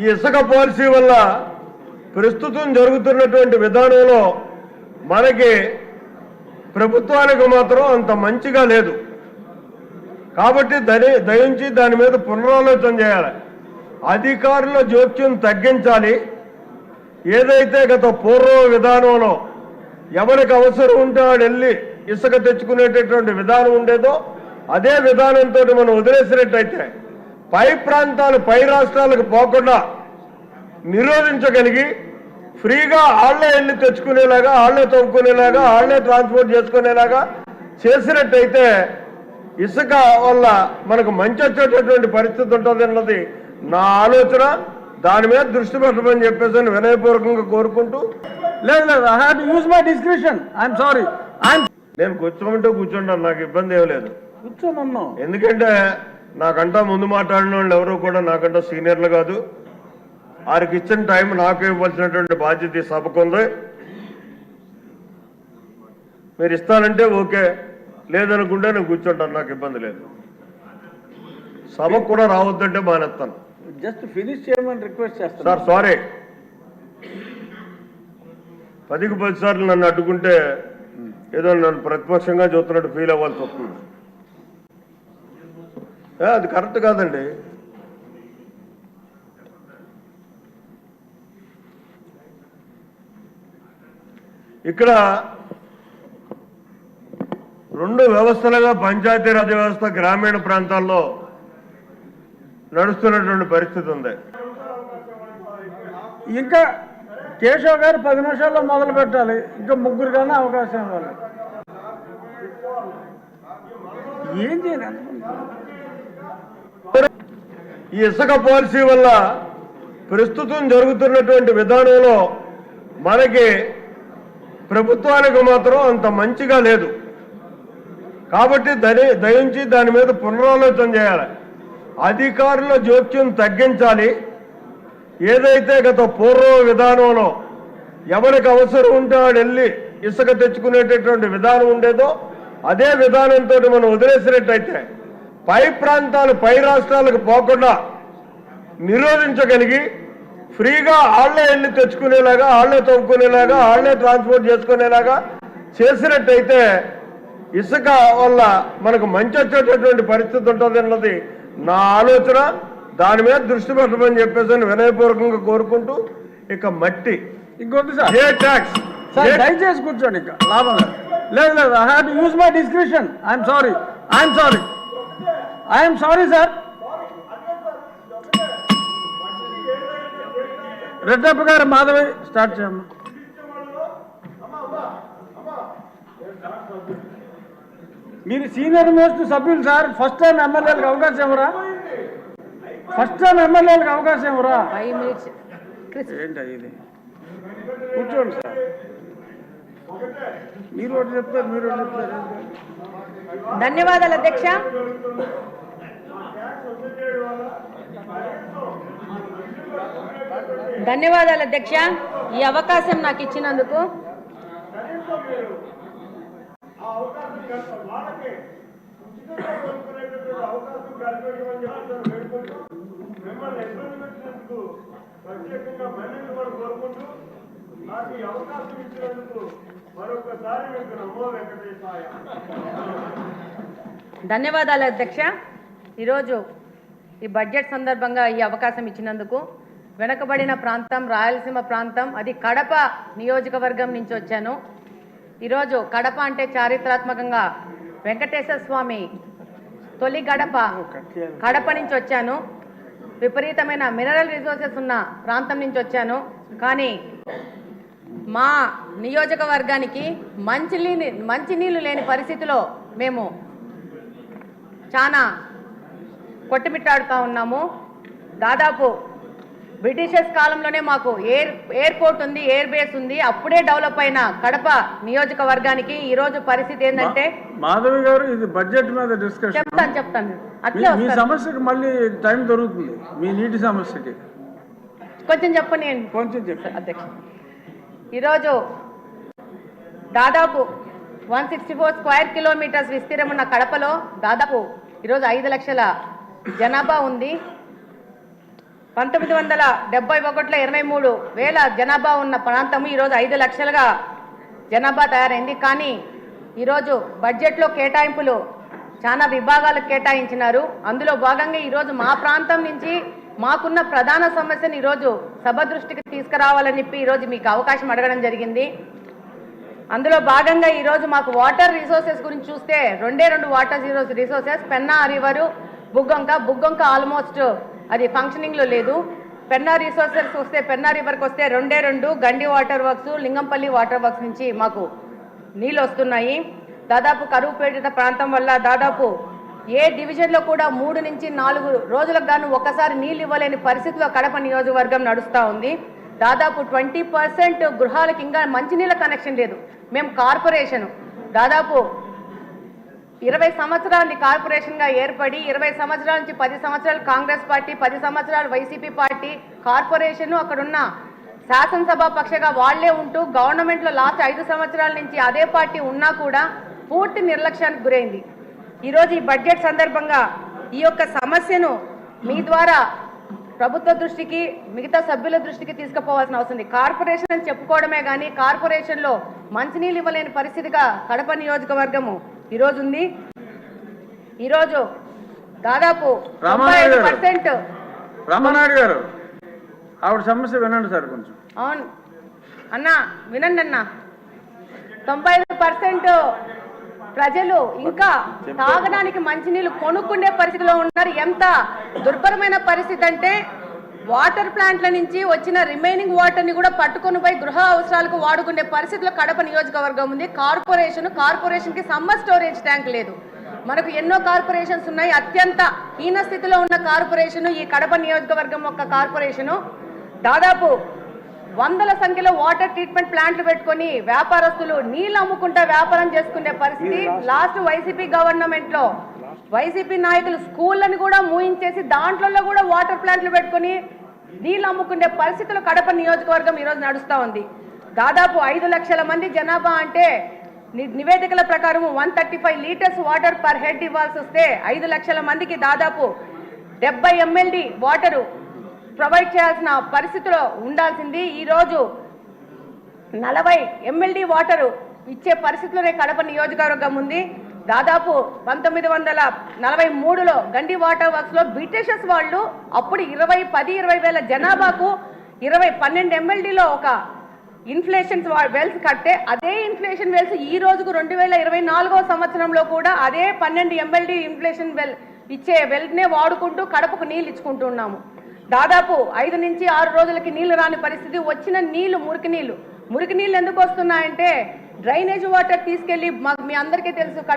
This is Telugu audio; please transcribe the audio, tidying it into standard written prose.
ఈ ఇసుక పాలసీ వల్ల ప్రస్తుతం జరుగుతున్నటువంటి విధానంలో మనకి ప్రభుత్వానికి మాత్రం అంత మంచిగా లేదు. కాబట్టి దయించి దాని మీద పునరాలోచన చేయాలి. అధికారుల జోక్యం తగ్గించాలి. ఏదైతే గత పూర్వ విధానంలో ఎవరికి అవసరం ఉంటే వాడు వెళ్ళి ఇసుక తెచ్చుకునేటటువంటి విధానం ఉండేదో అదే విధానంతో మనం వదిలేసినట్టయితే పై ప్రాంతాలు పై రాష్ట్రాలకు పోకుండా నిరోధించగలిగి ఫ్రీగా ఆళ్లే వెళ్ళి తెచ్చుకునేలాగా, ఆళ్లే తవ్వుకునేలాగా, ఆళ్లే ట్రాన్స్పోర్ట్ చేసుకునేలాగా చేసినట్టయితే ఇసుక వల్ల మనకు మంచి వచ్చేటటువంటి పరిస్థితి ఉంటుంది అన్నది నా ఆలోచన. దాని మీద దృష్టి పెట్టమని చెప్పేసి వినయపూర్వకంగా కోరుకుంటూ, లేదు I have to use my description. I'm sorry. నేను కూర్చోమంటే కూర్చుంటాను, నాకు ఇబ్బంది ఏం లేదు. కూర్చోమన్నా. ఎందుకంటే నాకంటా ముందు మాట్లాడిన వాళ్ళు ఎవరు కూడా నాకంటా సీనియర్లు కాదు. వారికి ఇచ్చిన టైం నాకు ఇవ్వాల్సినటువంటి బాధ్యత ఈ సభకు ఉంది. మీరు ఇస్తానంటే ఓకే, లేదనుకుంటే నేను కూర్చుంటాను, నాకు ఇబ్బంది లేదు. సభకు కూడా రావద్దంటే మానేస్తాను. జస్ట్ ఫినిష్ చేయమని రిక్వెస్ట్ చేస్తాను. సార్ సారీ, 10కి 10 సార్లు నన్ను అడ్డుకుంటే ఏదో నన్ను ప్రతిపక్షంగా చూస్తున్నట్టు ఫీల్ అవ్వాల్సి వస్తుంది. అది కరెక్ట్ కాదండి. ఇక్కడ 2 వ్యవస్థలుగా పంచాయతీరాజ్ వ్యవస్థ గ్రామీణ ప్రాంతాల్లో నడుస్తున్నటువంటి పరిస్థితి ఉంది. ఇంకా కేశవ్ గారు 10 నిమిషాల్లో మొదలు పెట్టాలి. ఇంకా 3 కన్నా అవకాశం ఇవ్వాలి. ఏం చేయాలి? ఈ ఇసుక పాలసీ వల్ల ప్రస్తుతం జరుగుతున్నటువంటి విధానంలో మనకి ప్రభుత్వానికి మాత్రం అంత మంచిగా లేదు. కాబట్టి దయించి దాని మీద పునరాలోచన చేయాలి. అధికారుల జోక్యం తగ్గించాలి. ఏదైతే గత పూర్వ విధానంలో ఎవరికి అవసరం ఉంటే వాడు వెళ్ళి ఇసుక తెచ్చుకునేటటువంటి విధానం ఉండేదో అదే విధానంతో మనం వదిలేసినట్టయితే పై ప్రాంతాలు పై రాష్ట్రాలకు పోకుండా నిరోధించగలిగి ఫ్రీగా ఆళ్లే వెళ్ళి తెచ్చుకునేలాగా, ఆళ్లే తవ్వుకునేలాగా, ఆళ్లే ట్రాన్స్పోర్ట్ చేసుకునేలాగా చేసినట్టయితే ఇసుక వల్ల మనకు మంచి వచ్చేటటువంటి పరిస్థితి ఉంటుంది అన్నది నా ఆలోచన. దాని మీద దృష్టి పెట్టమని చెప్పేసి వినయపూర్వకంగా కోరుకుంటూ, ఇక మట్టి ఇంకొద్దు సార్, ఏ ట్యాక్స్ దయచేసి కూర్చోండి. ఇక లాభం లేదు. I have to use my description. I'm sorry sir. Reddappa గారు, మాధవి స్టార్ట్ చేయమ్మా. మీరు సీనియర్ మోస్ట్ సభ్యులు సార్. ఫస్ట్ టైం ఎమ్మెల్యేలకు అవకాశం ఇవ్వరా? ఏంటి ఇది? కూర్చోండి సార్. మీరు ఒకటి చెప్తారు. ధన్యవాదాలు అధ్యక్ష. ఈ అవకాశం నాకు ఇచ్చినందుకు. ధన్యవాదాలు అధ్యక్ష. ఈరోజు ఈ బడ్జెట్ సందర్భంగా ఈ అవకాశం ఇచ్చినందుకు. వెనకబడిన ప్రాంతం, రాయలసీమ ప్రాంతం, అది కడప నియోజకవర్గం నుంచి వచ్చాను. ఈరోజు కడప అంటే చారిత్రాత్మకంగా వెంకటేశ్వర స్వామి తొలి కడప నుంచి వచ్చాను. విపరీతమైన మినరల్ రిసోర్సెస్ ఉన్న ప్రాంతం నుంచి వచ్చాను. కానీ మా నియోజకవర్గానికి మంచినీళ్ళు లేని పరిస్థితిలో మేము చాలా కొట్టుమిట్టాడుతూ ఉన్నాము. దాదాపు బ్రిటిషర్స్ కాలంలోనే మాకు ఎయిర్పోర్ట్ ఉంది, ఎయిర్ బేస్ ఉంది. అప్పుడే డెవలప్ అయిన కడప నియోజకవర్గానికి ఈ రోజు పరిస్థితి ఏంటంటే, మాధవి గారు, ఇది బడ్జెట్ మీద డిస్కషన్. చెప్తాను. మీ సమస్యకి మళ్ళీ టైం దొరుకుతుంది. మీ నీటి సమస్యకి కొంచెం చెప్పండి. కొంచెం చెప్పండి అధ్యక్ష. ఈరోజు దాదాపు 164 స్క్వేర్ కిలోమీటర్స్ విస్తీర్ణం ఉన్న కడపలో దాదాపు ఈరోజు 5 లక్షల జనాభా ఉంది. 1971లో 23,000 జనాభా ఉన్న ప్రాంతం ఈరోజు 5 లక్షలుగా జనాభా తయారైంది. కానీ ఈరోజు బడ్జెట్లో కేటాయింపులు చాలా విభాగాలకు కేటాయించినారు. అందులో భాగంగా ఈరోజు మా ప్రాంతం నుంచి మాకున్న ప్రధాన సమస్యను ఈరోజు సభ దృష్టికి తీసుకురావాలని చెప్పి ఈరోజు మీకు అవకాశం అడగడం జరిగింది. అందులో భాగంగా ఈరోజు మాకు వాటర్ రిసోర్సెస్ గురించి చూస్తే రెండు water resources, Penna river, Buggavanka almost అది ఫంక్షనింగ్లో లేదు. పెన్నా రిసోర్సెస్ వస్తే పెన్నా రివర్కి వస్తే 2 గండి water works, Lingampally water works నుంచి మాకు నీళ్ళు వస్తున్నాయి. దాదాపు కరువు పీడిత ప్రాంతం వల్ల దాదాపు ఏ డివిజన్లో కూడా 3 నుంచి 4 రోజులకు గాను ఒక్కసారి నీళ్ళు ఇవ్వలేని పరిస్థితిలో కడప నియోజకవర్గం నడుస్తూ ఉంది. దాదాపు 20% గృహాలకు ఇంకా మంచినీళ్ళ కనెక్షన్ లేదు. మేము కార్పొరేషన్ దాదాపు 20 సంవత్సరాలు కార్పొరేషన్గా ఏర్పడి 20 సంవత్సరాల నుంచి 10 సంవత్సరాలు కాంగ్రెస్ పార్టీ, 10 సంవత్సరాలు వైసీపీ పార్టీ, కార్పొరేషను అక్కడున్న శాసనసభ పక్షగా వాళ్లే ఉంటూ గవర్నమెంట్లో లాస్ట్ 5 సంవత్సరాల నుంచి అదే పార్టీ ఉన్నా కూడా పూర్తి నిర్లక్ష్యానికి గురైంది. ఈరోజు ఈ బడ్జెట్ సందర్భంగా ఈ యొక్క సమస్యను మీ ద్వారా ప్రభుత్వ దృష్టికి, మిగతా సభ్యుల దృష్టికి తీసుకుపోవాల్సిన అవసరం ఉంది. కార్పొరేషన్ అని చెప్పుకోవడమే కానీ కార్పొరేషన్లో మంచినీళ్ళు ఇవ్వలేని పరిస్థితిగా కడప నియోజకవర్గము ఈరోజు ఉంది. ఈరోజు దాదాపు 95% రామానాయుడు గారు ఆవిడ సమస్య వినండి సార్ కొంచెం. అవును అన్నా, వినండి అన్నా. 95% ప్రజలు ఇంకా తాగడానికి మంచినీళ్ళు కొనుక్కునే పరిస్థితిలో ఉన్నారు. ఎంత దుర్భరమైన పరిస్థితి అంటే వాటర్ ప్లాంట్ల నుంచి వచ్చిన రిమైనింగ్ వాటర్ని కూడా పట్టుకొని పోయి గృహ అవసరాలకు వాడుకునే పరిస్థితిలో కడప నియోజకవర్గం ఉంది. కార్పొరేషన్కి సమ్మర్ స్టోరేజ్ ట్యాంక్ లేదు. మనకు ఎన్నో కార్పొరేషన్స్ ఉన్నాయి. అత్యంత హీన స్థితిలో ఉన్న కార్పొరేషను ఈ కడప నియోజకవర్గం యొక్క కార్పొరేషను. దాదాపు 100ల సంఖ్యలో వాటర్ ట్రీట్మెంట్ ప్లాంట్లు పెట్టుకొని వ్యాపారస్తులు నీళ్ళు అమ్ముకుంటా వ్యాపారం చేసుకునే పరిస్థితి. లాస్ట్ వైసీపీ గవర్నమెంట్లో వైసీపీ నాయకులు స్కూళ్ళని కూడా మూయించేసి దాంట్లో కూడా వాటర్ ప్లాంట్లు పెట్టుకొని నీళ్ళు అమ్ముకునే పరిస్థితులు కడప నియోజకవర్గం ఈరోజు నడుస్తూ ఉంది. దాదాపు 5 లక్షల మంది జనాభా అంటే నివేదికల ప్రకారం 135 లీటర్స్ వాటర్ పర్ హెడ్ ఇవ్వాల్సి వస్తే 5 లక్షల మందికి దాదాపు 70 MLD వాటరు ప్రొవైడ్ చేయాల్సిన పరిస్థితిలో ఉండాల్సింది. ఈరోజు 40 MLD వాటరు ఇచ్చే పరిస్థితిలోనే కడప నియోజకవర్గం ఉంది. దాదాపు 1943లో గండి వాటర్ వర్క్స్లో బ్రిటిషర్స్ వాళ్ళు అప్పుడు 10-20 వేల జనాభాకు 12 MLDలో ఒక ఇన్ఫ్లేషన్ వెల్స్ కట్టే అదే ఇన్ఫ్లేషన్ వెల్స్ ఈ రోజుకు 2024వ సంవత్సరంలో కూడా అదే 12 MLD ఇన్ఫ్లేషన్ వెల్ ఇచ్చే వెల్నే వాడుకుంటూ కడపకు నీళ్ళు ఇచ్చుకుంటున్నాము. దాదాపు 5 నుంచి 6 రోజులకి నీళ్లు రాని పరిస్థితి. వచ్చిన నీళ్లు మురికి నీళ్లు ఎందుకు వస్తున్నాయంటే డ్రైనేజ్ వాటర్ తీసుకెళ్లి మీ అందరికీ తెలుసు